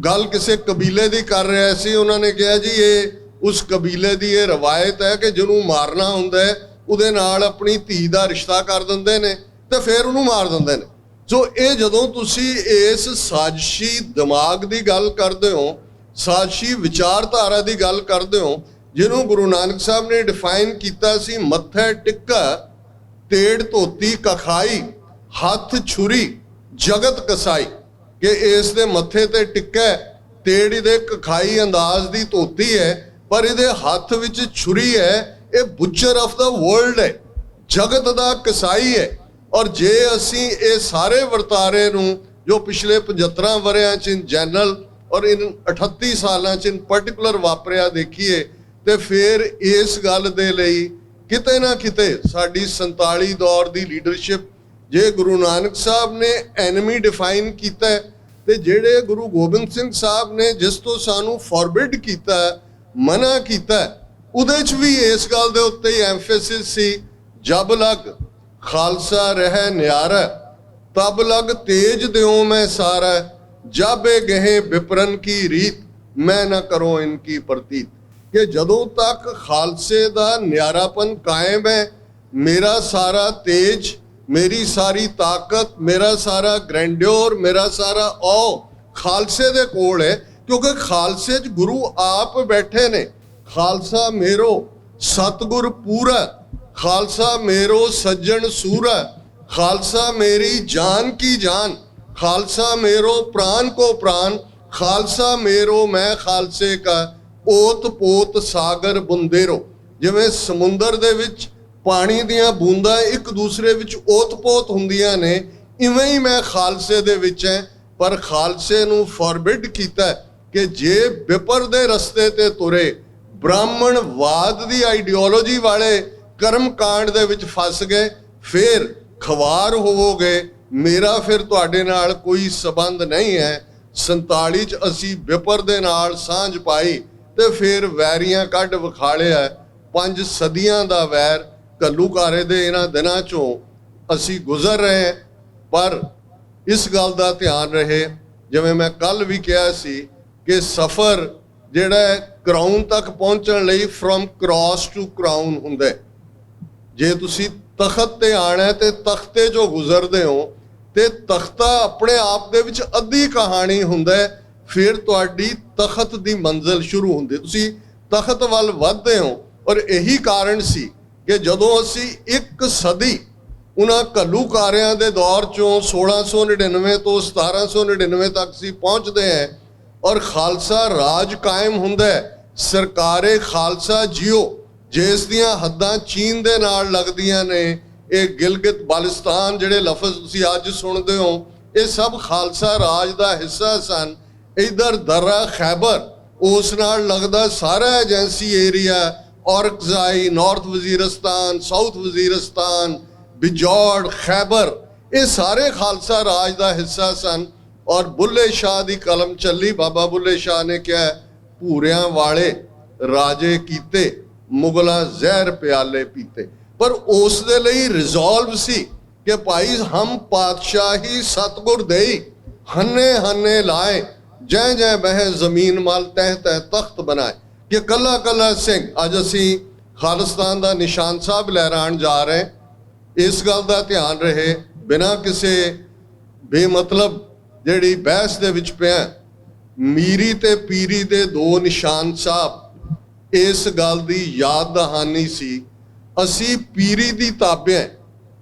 ਗੱਲ ਕਿਸੇ ਕਬੀਲੇ ਦੀ ਕਰ ਰਿਹਾ ਸੀ। ਉਹਨਾਂ ਨੇ ਕਿਹਾ ਜੀ ਇਹ ਉਸ ਕਬੀਲੇ ਦੀ ਇਹ ਰਵਾਇਤ ਹੈ ਕਿ ਜਿਹਨੂੰ ਮਾਰਨਾ ਹੁੰਦਾ ਹੈ ਉਹਦੇ ਨਾਲ ਆਪਣੀ ਧੀ ਦਾ ਰਿਸ਼ਤਾ ਕਰ ਦਿੰਦੇ ਨੇ ਤੇ ਫਿਰ ਉਹਨੂੰ ਮਾਰ ਦਿੰਦੇ ਨੇ। ਸੋ ਇਹ ਜਦੋਂ ਤੁਸੀਂ ਇਸ ਸਾਜ਼ਿਸ਼ੀ ਦਿਮਾਗ ਦੀ ਗੱਲ ਕਰਦੇ ਹੋ, ਸਾਜ਼ਿਸ਼ੀ ਵਿਚਾਰਧਾਰਾ ਦੀ ਗੱਲ ਕਰਦੇ ਹੋ, ਜਿਹਨੂੰ ਗੁਰੂ ਨਾਨਕ ਸਾਹਿਬ ਨੇ ਡਿਫਾਈਨ ਕੀਤਾ ਸੀ, ਮੱਥੇ ਟਿੱਕਾ, ਤੇੜ ਧੋਤੀ ਕਖਾਈ, ਹੱਥ ਛੁਰੀ ਜਗਤ ਕਸਾਈ, ਕਿ ਇਸ ਦੇ ਮੱਥੇ ਤੇ ਟਿੱਕਾ, ਤੇੜੀ ਦੇ ਕਖਾਈ ਅੰਦਾਜ਼ ਦੀ ਧੋਤੀ ਹੈ, ਪਰ ਇਹਦੇ ਹੱਥ ਵਿੱਚ ਛੁਰੀ ਹੈ। ਇਹ ਬੁੱਚਰ ਆਫ ਦਾ ਵਰਲਡ ਹੈ, ਜਗਤ ਦਾ ਕਸਾਈ ਹੈ। ਔਰ ਜੇ ਅਸੀਂ ਇਹ ਸਾਰੇ ਵਰਤਾਰੇ ਨੂੰ ਜੋ ਪਿਛਲੇ 75 ਵਰਿਆਂ 'ਚ ਇਨ ਜਨਰਲ ਔਰ ਇਨ 38 ਸਾਲਾਂ 'ਚ ਇਨ ਪਾਰਟਿਕੂਲਰ ਵਾਪਰਿਆ ਦੇਖੀਏ ਤੇ ਫਿਰ ਇਸ ਗੱਲ ਦੇ ਲਈ ਕਿਤੇ ਨਾ ਕਿਤੇ ਸਾਡੀ 47 ਦੌਰ ਦੀ ਲੀਡਰਸ਼ਿਪ, ਜੇ ਗੁਰੂ ਨਾਨਕ ਸਾਹਿਬ ਨੇ ਐਨਮੀ ਡਿਫਾਈਨ ਕੀਤਾ ਤੇ ਜਿਹੜੇ ਗੁਰੂ ਗੋਬਿੰਦ ਸਿੰਘ ਸਾਹਿਬ ਨੇ ਜਿਸ ਤੋਂ ਸਾਨੂੰ ਫੋਰਬਿਡ ਕੀਤਾ, ਮਨਾ ਕੀਤਾ, ਉਹਦੇ 'ਚ ਵੀ ਇਸ ਗੱਲ ਦੇ ਉੱਤੇ ਹੀ ਐਮਫੈਸਿਸ ਸੀ, ਜਬ ਲਗ ਖਾਲਸਾ ਰਹਿ ਨਿਆਰਾ, ਤਬ ਲਗ ਤੇਜ ਦਿਓ ਮੈਂ ਸਾਰਾ, ਜਬ ਇਹ ਗਹਿ ਵਿਪਰਨ ਕੀ ਰੀਤ, ਮੈਂ ਨਾ ਕਰੋ ਇਨਕੀ ਪ੍ਰਤੀਤ। ਕਿ ਜਦੋਂ ਤੱਕ ਖਾਲਸੇ ਦਾ ਨਿਆਰਾਪਨ ਕਾਇਮ ਹੈ, ਮੇਰਾ ਸਾਰਾ ਤੇਜ, ਮੇਰੀ ਸਾਰੀ ਤਾਕਤ, ਮੇਰਾ ਸਾਰਾ ਗ੍ਰੈਂਡਿਓਰ, ਮੇਰਾ ਸਾਰਾ ਔ ਖਾਲਸੇ ਦੇ ਕੋਲ ਹੈ। ਕਿਉਂਕਿ ਖਾਲਸੇ 'ਚ ਗੁਰੂ ਆਪ ਬੈਠੇ ਨੇ। ਖਾਲਸਾ ਮੇਰੋ ਸਤਿਗੁਰ ਪੂਰਾ, ਖਾਲਸਾ ਮੇਰੋ ਸੱਜਣ ਸੂਰਾ, ਖਾਲਸਾ ਮੇਰੀ ਜਾਨ ਕੀ ਜਾਨ, ਖਾਲਸਾ ਮੇਰੋ ਪ੍ਰਾਨ ਕੋ ਪ੍ਰਾਨ, ਖਾਲਸਾ ਮੇਰੋ ਮੈਂ ਖਾਲਸੇ ਕਾ ਓਤ ਪੋਤ ਸਾਗਰ ਬੁੰਦੇਰੋ। ਜਿਵੇਂ ਸਮੁੰਦਰ ਦੇ ਵਿੱਚ ਪਾਣੀ ਦੀਆਂ ਬੂੰਦਾਂ ਇੱਕ ਦੂਸਰੇ ਵਿੱਚ ਓਤ-ਪੋਤ ਹੁੰਦੀਆਂ ਨੇ, ਇਵੇਂ ਹੀ ਮੈਂ ਖਾਲਸੇ ਦੇ ਵਿੱਚ ਹੈ। ਪਰ ਖਾਲਸੇ ਨੂੰ ਫੋਰਬਿਡ ਕੀਤਾ ਕਿ ਜੇ ਵਿਪਰ ਦੇ ਰਸਤੇ ਤੇ ਤੁਰੇ, ਬ੍ਰਾਹਮਣਵਾਦ ਦੀ ਆਈਡੀਓਲੋਜੀ ਵਾਲੇ ਕਰਮ ਕਾਂਡ ਦੇ ਵਿੱਚ ਫਸ ਗਏ, ਫਿਰ ਖਵਾਰ ਹੋਵੋਗੇ, ਮੇਰਾ ਫਿਰ ਤੁਹਾਡੇ ਨਾਲ ਕੋਈ ਸਬੰਧ ਨਹੀਂ ਹੈ। 47 'ਚ ਅਸੀਂ ਵਿਪਰ ਦੇ ਨਾਲ ਸਾਂਝ ਪਾਈ ਤੇ ਫਿਰ ਵੈਰੀਆਂ ਕੱਢ ਵਿਖਾਲਿਆ। 5 ਸਦੀਆਂ ਦਾ ਵੈਰ ਘੱਲੂਘਾਰੇ ਦੇ ਇਹਨਾਂ ਦਿਨਾਂ 'ਚੋਂ ਅਸੀਂ ਗੁਜ਼ਰ ਰਹੇ। ਪਰ ਇਸ ਗੱਲ ਦਾ ਧਿਆਨ ਰਹੇ, ਜਿਵੇਂ ਮੈਂ ਕੱਲ ਵੀ ਕਿਹਾ ਸੀ ਕਿ ਸਫ਼ਰ ਜਿਹੜਾ ਕਰਾਊਨ ਤੱਕ ਪਹੁੰਚਣ ਲਈ ਫਰੋਮ ਕ੍ਰਾਸ ਟੂ ਕਰਾਊਨ ਹੁੰਦਾ। ਜੇ ਤੁਸੀਂ ਤਖਤ ਤੇ ਆਣਾ ਤੇ ਤਖਤੇ 'ਚੋਂ ਗੁਜ਼ਰਦੇ ਹੋ ਤੇ ਤਖਤਾ ਆਪਣੇ ਆਪ ਦੇ ਵਿੱਚ ਅੱਧੀ ਕਹਾਣੀ ਹੁੰਦਾ, ਫਿਰ ਤੁਹਾਡੀ ਤਖਤ ਦੀ ਮੰਜ਼ਿਲ ਸ਼ੁਰੂ ਹੁੰਦੀ, ਤੁਸੀਂ ਤਖਤ ਵੱਲ ਵੱਧਦੇ ਹੋ। ਔਰ ਇਹੀ ਕਾਰਨ ਸੀ ਕਿ ਜਦੋਂ ਅਸੀਂ ਇੱਕ ਸਦੀ ਉਹਨਾਂ ਘੱਲੂਘਾਰਿਆਂ ਦੇ ਦੌਰ 'ਚੋਂ 1699 ਤੋਂ 1799 ਤੱਕ ਅਸੀਂ ਪਹੁੰਚਦੇ ਹਾਂ ਔਰ ਖਾਲਸਾ ਰਾਜ ਕਾਇਮ ਹੁੰਦਾ, ਸਰਕਾਰੇ ਖਾਲਸਾ ਜਿਓ, ਜਿਸ ਦੀਆਂ ਹੱਦਾਂ ਚੀਨ ਦੇ ਨਾਲ ਲੱਗਦੀਆਂ ਨੇ। ਇਹ ਗਿਲਗਿਤ ਬਾਲਿਸਤਾਨ ਜਿਹੜੇ ਲਫ਼ਜ਼ ਤੁਸੀਂ ਅੱਜ ਸੁਣਦੇ ਹੋ, ਇਹ ਸਭ ਖਾਲਸਾ ਰਾਜ ਦਾ ਹਿੱਸਾ ਸਨ। ਇਧਰ ਦਰਾ ਖੈਬਰ, ਉਸ ਨਾਲ ਲੱਗਦਾ ਸਾਰਾ agency area, Orakzai, north Waziristan, south Waziristan, Bajaur, Khyber, ਇਹ ਸਾਰੇ ਖਾਲਸਾ ਰਾਜ ਦਾ ਹਿੱਸਾ ਸਨ। ਔਰ ਬੁੱਲੇ ਸ਼ਾਹ ਦੀ ਕਲਮ ਚੱਲੀ, ਬਾਬਾ ਬੁੱਲੇ ਸ਼ਾਹ ਨੇ ਕਿਹਾ, ਭੂਰਿਆਂ ਵਾਲੇ ਰਾਜੇ ਕੀਤੇ, ਮੁਗਲਾਂ ਜ਼ਹਿਰ ਪਿਆਲੇ ਪੀਤੇ। पर उस दे लई रिजॉल्व सी कि भाई हम पातशाही सतगुर देई हन्ने हन्ने लाए जै जै बह जमीन मल तह तह तख्त बनाए कि कला कला सिंह अज असी खालिस्तान का निशान साहब लहराण जा रहे। इस गल का ध्यान रहे बिना किसी बेमतलब जिहड़ी बहस दे विच पिया मीरी ते पीरी दे दो निशान साहब इस गल की याद दहानी सी असी पीरी दी ताबे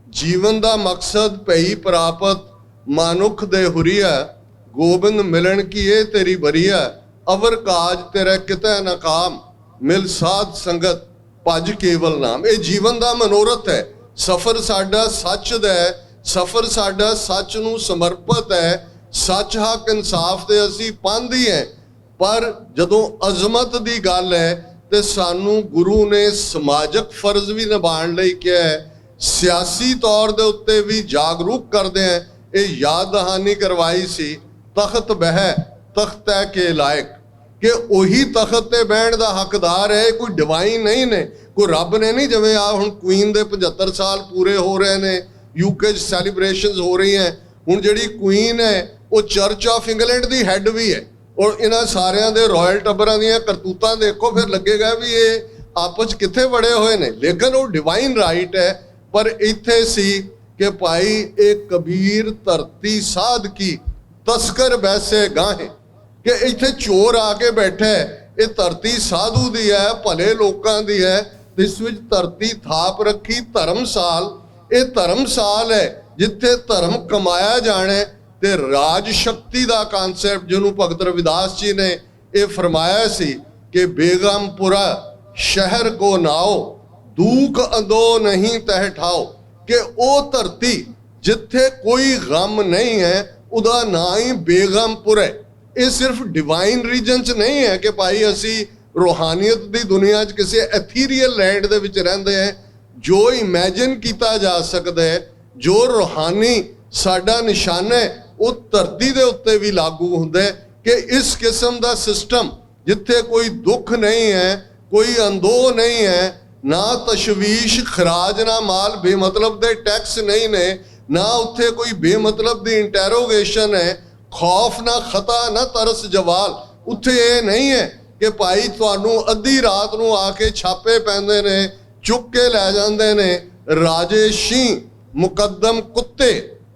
जीवन का मकसद पई प्राप्त मानुख दे हुरिया गोबिंद मिलन की ये तेरी बरिया अवर काज तेरा किते नाकाम मिल साध संगत भज केवल नाम। ये जीवन का मनोरथ है। सफर साडा सच दा है, सफर साडा सच नूं समर्पित है। सच हक इंसाफ दे असी पंथ ही है, पर जदों अजमत दी गल है ते सानू गुरु ने समाजक फर्ज भी निभाण लई किहा है, सियासी तौर दे उत्ते भी जागरूक करदे हैं। ये याद दहानी करवाई सी तख्त बह तख्त है के लायक कि उही तख्त ते बहण दा हकदार है, कोई डिवाइन नहीं ने, कोई रब ने नहीं। जिवें आ हुण क्वीन दे 75 साल पूरे हो रहे ने, यूके सैलीब्रेशनस हो रही हैं। हुण जिहड़ी क्वीन है वो church of England the had भी है और इन्हां सारियां दे रॉयल टब्बरां दीयां करतूतां देखो फिर लगेगा भी ये आपस कित्थे बड़े हुए ने। लेकिन वो डिवाइन राइट है। पर इत्थे सी कि भाई एक कबीर धरती साध की तस्कर वैसे गाहें कि इत्थे चोर आके बैठा है, ये धरती साधु दी है, भले लोकां दी है। इस विच धरती थाप रखी धर्मसाल, ये धर्मसाल है जिथे धर्म कमाया जाने ते राज शक्ति का कॉन्सैप्ट जिन्होंने भगत रविदास जी ने ये फरमाया सी कि बेगमपुरा शहर को नाओ दूख अंदो नहीं तह ठाओ कि वो धरती जिथे कोई गम नहीं है उदा ना ही बेगमपुर है। ये सिर्फ डिवाइन रीजन च नहीं है कि भाई असी रूहानियत की दुनिया च किसी एथीरियल लैंड दे विच रहिंदे हैं। जो इमैजिन किया जा सकता है, जो रूहानी साडा निशाना है वो धरती दे उत्ते भी लागू हुंदा है कि इस किस्म का सिस्टम जिथे कोई दुख नहीं है, कोई अंदोह नहीं है, ना तशवीश खराज ना माल बेमतलब दे टैक्स नहीं ने, ना उत्थे कोई बेमतलब दी इंटैरोगेशन है, खौफ ना खता ना तरस जवाल। उत्थे ये नहीं है कि भाई तुहानू अद्धी रात नू आके छापे पैंदे ने, चुक के लै जांदे ने। राजेशी मुकद्दम कुत्ते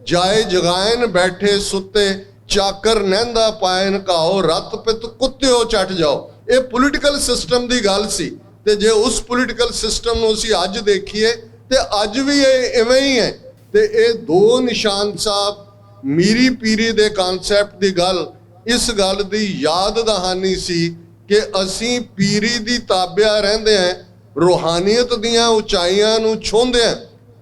जाए जगायन बैठे सुते, चाकर नैंदा पायन काओ रत पित कुत्त्यो चट जाओ। ये पोलिटिकल सिस्टम की गल सी ते जे उस पोलिटिकल सिस्टम नूं असीं अज देखीए ते अज भी ये इवें ही है। ते ये दो निशान साहब मीरी पीरी दे कॉन्सैप्ट की गल इस गल की याद दहानी सी कि असीं पीरी दी ताबिया रहिंदे हैं, रूहानियत दीयां उचाइयां नूं छूंहदे हैं।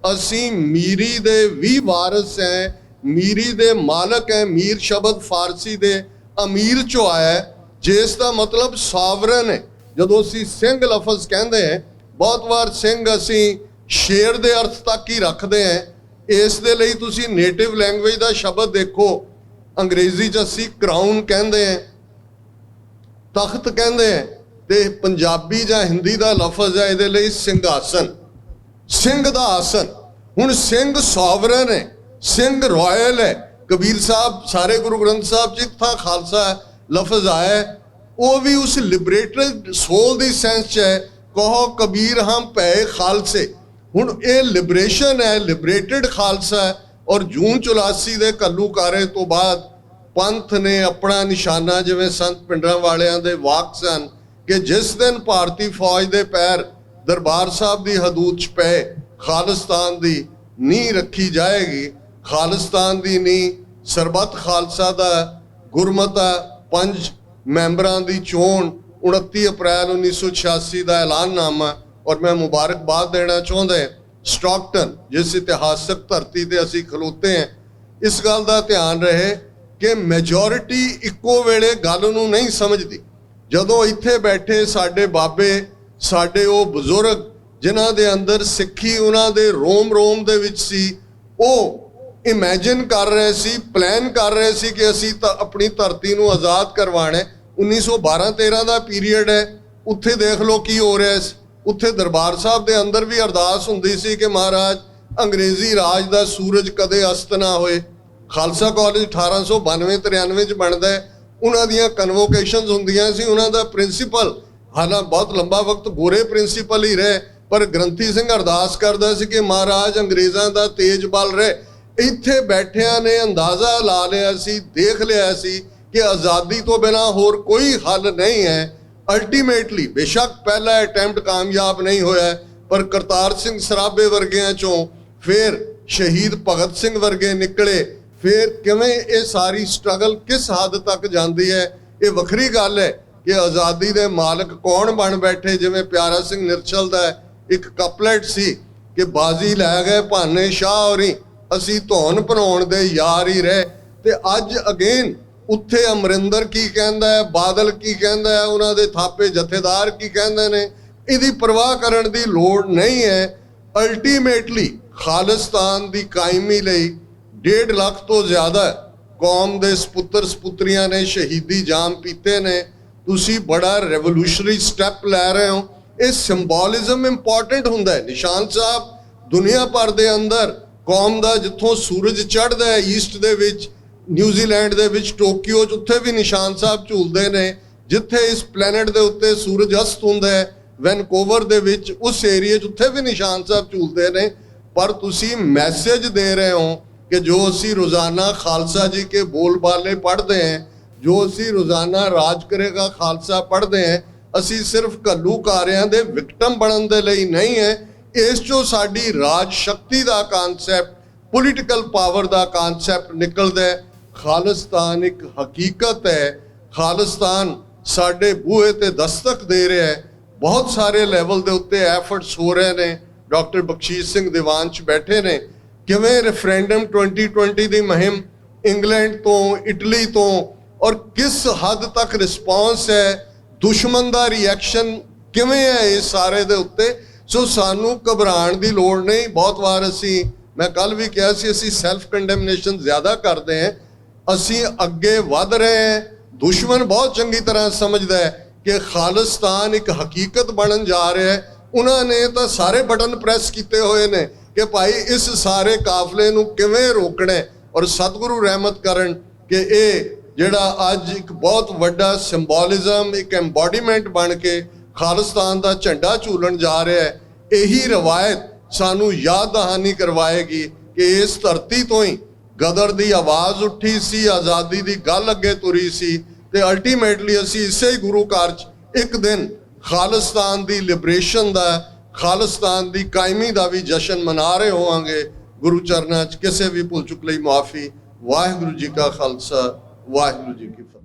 असीं मीरी दे भी वारिस हैं, मीरी दे मालक हैं। मीर शब्द फारसी दे अमीर चो आया है जिसका मतलब सॉवरन है। जदों असीं सिंह लफज कहते हैं, बहुत बार सिंह असीं शेर दे अर्थ तक ही रखते हैं। इस दे लई तुसीं नेटिव लैंग्वेज का शब्द देखो, अंग्रेजी च असीं क्राउन कहते हैं, तख्त कहते हैं, ते पंजाबी जां हिंदी का लफज है इहदे लई सिंघासन, सिंह दा आसन। हुण सिंह सॉवरन है, सिंह रॉयल है। कबीर साहब सारे गुरु ग्रंथ साहब च था खालसा लफज आया है, वो भी उस लिबरेटेड सोल दी सेंस च है। कहो कबीर हम पै खालसे। हुण ये लिबरेशन है, लिबरेटेड खालसा है। और जून 84 दे घल्लूकारे तो बाद पंथ ने अपना निशाना जिवें संत पिंडरां वालियां दे वाक सन कि जिस दिन भारती फौज दे पैर दरबार साहब की हदूद च पे खालिस्तान की नींह रखी जाएगी। खालिस्तान की नींह सरबत खालसा का गुरमत 5 मैंबरां की चोण 29 अप्रैल 1986 का ऐलाननामा। और मैं मुबारकबाद देना चाहता स्टॉकटन जिस इतिहासक धरती ते असी खलोते हैं। इस गल का ध्यान रहे कि मैजोरिटी इक्को वेले गल नूं नहीं समझती। जदों इत्थे बैठे साडे बाबे, साडे वो बजुर्ग जिन्हां दे अंदर सिੱਖੀ उन्हां दे रोम रोम दे विच सी, वो इमैजिन कर रहे सी, प्लान कर रहे सी कि असी अपनी धरती नूं आज़ाद करवाना है। 1912-13 का पीरीयड है, उत्थे देख लो की हो रहा है। ਉੱਥੇ ਦਰਬਾਰ ਸਾਹਿਬ ਦੇ ਅੰਦਰ ਵੀ ਅਰਦਾਸ ਹੁੰਦੀ ਸੀ ਕਿ ਮਹਾਰਾਜ ਅੰਗਰੇਜ਼ੀ ਰਾਜ ਦਾ ਸੂਰਜ ਕਦੇ ਅਸਤ ਨਾ ਹੋਏ। ਖਾਲਸਾ ਕਾਲਜ 1892-93 ਚ ਬਣਦਾ ਹੈ। ਉਹਨਾਂ ਦੀਆਂ ਕਨਵੋਕੇਸ਼ਨਸ ਹੁੰਦੀਆਂ ਸੀ। ਉਹਨਾਂ ਦਾ ਪ੍ਰਿੰਸੀਪਲ ਹਾਲਾਂਕਿ ਬਹੁਤ ਲੰਬਾ ਵਕਤ ਗੋਰੇ ਪ੍ਰਿੰਸੀਪਲ ਹੀ ਰਹੇ, ਪਰ ਗ੍ਰੰਥੀ ਸਿੰਘ ਅਰਦਾਸ ਕਰਦਾ ਸੀ ਕਿ ਮਹਾਰਾਜ ਅੰਗਰੇਜ਼ਾਂ ਦਾ ਤੇਜ ਬਲ ਰਹੇ। ਇੱਥੇ ਬੈਠਿਆਂ ਨੇ ਅੰਦਾਜ਼ਾ ਲਾ ਲਿਆ ਸੀ, ਦੇਖ ਲਿਆ ਸੀ ਕਿ ਆਜ਼ਾਦੀ ਤੋਂ ਬਿਨਾਂ ਹੋਰ ਕੋਈ ਹੱਲ ਨਹੀਂ ਹੈ। ਅਲਟੀਮੇਟਲੀ ਬੇਸ਼ੱਕ ਪਹਿਲਾ ਅਟੈਂਪਟ ਕਾਮਯਾਬ ਨਹੀਂ ਹੋਇਆ, ਪਰ ਕਰਤਾਰ ਸਿੰਘ ਸਰਾਭੇ ਵਰਗਿਆਂ ਚੋਂ ਫਿਰ ਸ਼ਹੀਦ ਭਗਤ ਸਿੰਘ ਵਰਗੇ ਨਿਕਲੇ। ਫਿਰ ਕਿਵੇਂ ਇਹ ਸਾਰੀ ਸਟਰਗਲ ਕਿਸ ਹੱਦ ਤੱਕ ਜਾਂਦੀ ਹੈ, ਇਹ ਵੱਖਰੀ ਗੱਲ ਹੈ ਕਿ ਆਜ਼ਾਦੀ ਦੇ ਮਾਲਕ ਕੌਣ ਬਣ ਬੈਠੇ। ਜਿਵੇਂ ਪਿਆਰਾ ਸਿੰਘ ਨਿਰਚਲ ਦਾ ਇੱਕ ਕਪਲੇਟ ਸੀ ਕਿ ਬਾਜ਼ੀ ਲੈ ਗਏ ਭਾਨੇ ਸ਼ਾਹ ਹੋਰੀ, ਅਸੀਂ ਧੌਣ ਭਨਾਉਣ ਦੇ ਯਾਰ ਹੀ ਰਹੇ। ਤੇ ਅੱਜ ਅਗੇਨ ਉੱਥੇ ਅਮਰਿੰਦਰ ਕੀ ਕਹਿੰਦਾ ਹੈ, ਬਾਦਲ ਕੀ ਕਹਿੰਦਾ ਹੈ, ਉਹਨਾਂ ਦੇ ਥਾਪੇ ਜਥੇਦਾਰ ਕੀ ਕਹਿੰਦੇ ਨੇ, ਇਹਦੀ ਪਰਵਾਹ ਕਰਨ ਦੀ ਲੋੜ ਨਹੀਂ ਹੈ। ਅਲਟੀਮੇਟਲੀ ਖਾਲਿਸਤਾਨ ਦੀ ਕਾਇਮੀ ਲਈ 1.5 ਲੱਖ ਤੋਂ ਜ਼ਿਆਦਾ ਕੌਮ ਦੇ ਸਪੁੱਤਰ ਸਪੁੱਤਰੀਆਂ ਨੇ ਸ਼ਹੀਦੀ ਜਾਮ ਪੀਤੇ ਨੇ। ਤੁਸੀਂ ਬੜਾ ਰੈਵੋਲੂਸ਼ਨਰੀ ਸਟੈਪ ਲੈ ਰਹੇ ਹੋ। ਇਹ ਸਿੰਬੋਲਿਜ਼ਮ ਇੰਪੋਰਟੈਂਟ ਹੁੰਦਾ ਹੈ। ਨਿਸ਼ਾਨ ਸਾਹਿਬ ਦੁਨੀਆ ਭਰ ਦੇ ਅੰਦਰ ਕੌਮ ਦਾ ਜਿੱਥੋਂ ਸੂਰਜ ਚੜ੍ਹਦਾ ਹੈ ਈਸਟ ਦੇ ਵਿੱਚ, ਨਿਊਜ਼ੀਲੈਂਡ ਦੇ ਵਿੱਚ ਟੋਕੀਓ 'ਚ, ਉੱਥੇ ਵੀ ਨਿਸ਼ਾਨ ਸਾਹਿਬ ਝੂਲਦੇ ਨੇ। ਜਿੱਥੇ ਇਸ ਪਲੈਨਟ ਦੇ ਉੱਤੇ ਸੂਰਜ ਅਸਤ ਹੁੰਦਾ ਹੈ ਵੈਨਕੂਵਰ ਦੇ ਵਿੱਚ, ਉਸ ਏਰੀਏ 'ਚ ਉੱਥੇ ਵੀ ਨਿਸ਼ਾਨ ਸਾਹਿਬ ਝੂਲਦੇ ਨੇ। ਪਰ ਤੁਸੀਂ ਮੈਸੇਜ ਦੇ ਰਹੇ ਹੋ ਕਿ ਜੋ ਅਸੀਂ ਰੋਜ਼ਾਨਾ ਖਾਲਸਾ ਜੀ ਕੇ ਬੋਲ ਬਾਲੇ ਪੜ੍ਹਦੇ ਹਾਂ, ਜੋ ਅਸੀਂ ਰੋਜ਼ਾਨਾ ਰਾਜ ਕਰੇਗਾ ਖਾਲਸਾ ਪੜ੍ਹਦੇ ਹਾਂ, ਅਸੀਂ ਸਿਰਫ ਘੱਲੂਕਾਰਿਆਂ ਦੇ ਵਿਕਟਮ ਬਣਨ ਦੇ ਲਈ ਨਹੀਂ ਹੈ। ਇਸ 'ਚੋਂ ਸਾਡੀ ਰਾਜ ਸ਼ਕਤੀ ਦਾ ਕਾਨਸੈਪਟ, ਪੋਲੀਟੀਕਲ ਪਾਵਰ ਦਾ ਕਾਨਸੈਪਟ ਨਿਕਲਦਾ ਹੈ। ਖਾਲਿਸਤਾਨ ਇੱਕ ਹਕੀਕਤ ਹੈ। ਖਾਲਿਸਤਾਨ ਸਾਡੇ ਬੂਹੇ ਤੇ ਦਸਤਕ ਦੇ ਰਿਹਾ ਹੈ। ਬਹੁਤ ਸਾਰੇ ਲੈਵਲ ਦੇ ਉੱਤੇ ਐਫਰਟਸ ਹੋ ਰਹੇ ਨੇ। ਡਾਕਟਰ ਬਖਸ਼ੀਸ਼ ਸਿੰਘ ਦੀਵਾਨ 'ਚ ਬੈਠੇ ਨੇ। ਕਿਵੇਂ ਰੈਫਰੈਂਡਮ 2020 ਦੀ ਮੁਹਿੰਮ ਇੰਗਲੈਂਡ ਤੋਂ, ਇਟਲੀ ਤੋਂ, ਔਰ ਕਿਸ ਹੱਦ ਤੱਕ ਰਿਸਪੌਂਸ ਹੈ, ਦੁਸ਼ਮਣ ਦਾ ਰਿਐਕਸ਼ਨ ਕਿਵੇਂ ਹੈ, ਇਸ ਸਾਰੇ ਦੇ ਉੱਤੇ। ਸੋ ਸਾਨੂੰ ਘਬਰਾਉਣ ਦੀ ਲੋੜ ਨਹੀਂ। ਬਹੁਤ ਵਾਰ ਮੈਂ ਕੱਲ ਵੀ ਕਿਹਾ ਸੀ, ਅਸੀਂ ਸੈਲਫ ਕੰਡੈਮਨੇਸ਼ਨ ਜ਼ਿਆਦਾ ਕਰਦੇ ਹਾਂ। ਅਸੀਂ ਅੱਗੇ ਵੱਧ ਰਹੇ ਹਾਂ। ਦੁਸ਼ਮਣ ਬਹੁਤ ਚੰਗੀ ਤਰ੍ਹਾਂ ਸਮਝਦਾ ਹੈ ਕਿ ਖਾਲਿਸਤਾਨ ਇੱਕ ਹਕੀਕਤ ਬਣਨ ਜਾ ਰਿਹਾ ਹੈ। ਉਹਨਾਂ ਨੇ ਤਾਂ ਸਾਰੇ ਬਟਨ ਪ੍ਰੈਸ ਕੀਤੇ ਹੋਏ ਨੇ ਕਿ ਭਾਈ ਇਸ ਸਾਰੇ ਕਾਫਲੇ ਨੂੰ ਕਿਵੇਂ ਰੋਕਣਾ ਹੈ। ਔਰ ਸਤਿਗੁਰੂ ਰਹਿਮਤ ਕਰਨ ਕਿ ਇਹ ਜਿਹੜਾ ਅੱਜ ਇੱਕ ਬਹੁਤ ਵੱਡਾ ਸਿੰਬੋਲਿਜ਼ਮ, ਇੱਕ ਐਮਬੋਡੀਮੈਂਟ ਬਣ ਕੇ ਖਾਲਿਸਤਾਨ ਦਾ ਝੰਡਾ ਝੂਲਣ ਜਾ ਰਿਹਾ ਹੈ। ਇਹੀ ਰਵਾਇਤ ਸਾਨੂੰ ਯਾਦ ਦਹਾਨੀ ਕਰਵਾਏਗੀ ਕਿ ਇਸ ਧਰਤੀ ਤੋਂ ਹੀ ਗਦਰ ਦੀ ਆਵਾਜ਼ ਉੱਠੀ ਸੀ, ਆਜ਼ਾਦੀ ਦੀ ਗੱਲ ਅੱਗੇ ਤੁਰੀ ਸੀ। ਤੇ ਅਲਟੀਮੇਟਲੀ ਅਸੀਂ ਇਸੇ ਹੀ ਗੁਰੂ ਘਰ 'ਚ ਇੱਕ ਦਿਨ ਖਾਲਿਸਤਾਨ ਦੀ ਲਿਬਰੇਸ਼ਨ ਦਾ, ਖਾਲਿਸਤਾਨ ਦੀ ਕਾਇਮੀ ਦਾ ਵੀ ਜਸ਼ਨ ਮਨਾ ਰਹੇ ਹੋਵਾਂਗੇ। ਗੁਰੂ ਚਰਨਾਂ 'ਚ ਕਿਸੇ ਵੀ ਭੁੱਲ ਚੁੱਕ ਲਈ ਮੁਆਫੀ। ਵਾਹਿਗੁਰੂ ਜੀ ਕਾ ਖਾਲਸਾ, ਵਾਹਿਗੁਰੂ ਜੀ ਕੀ ਫਤਿਹ।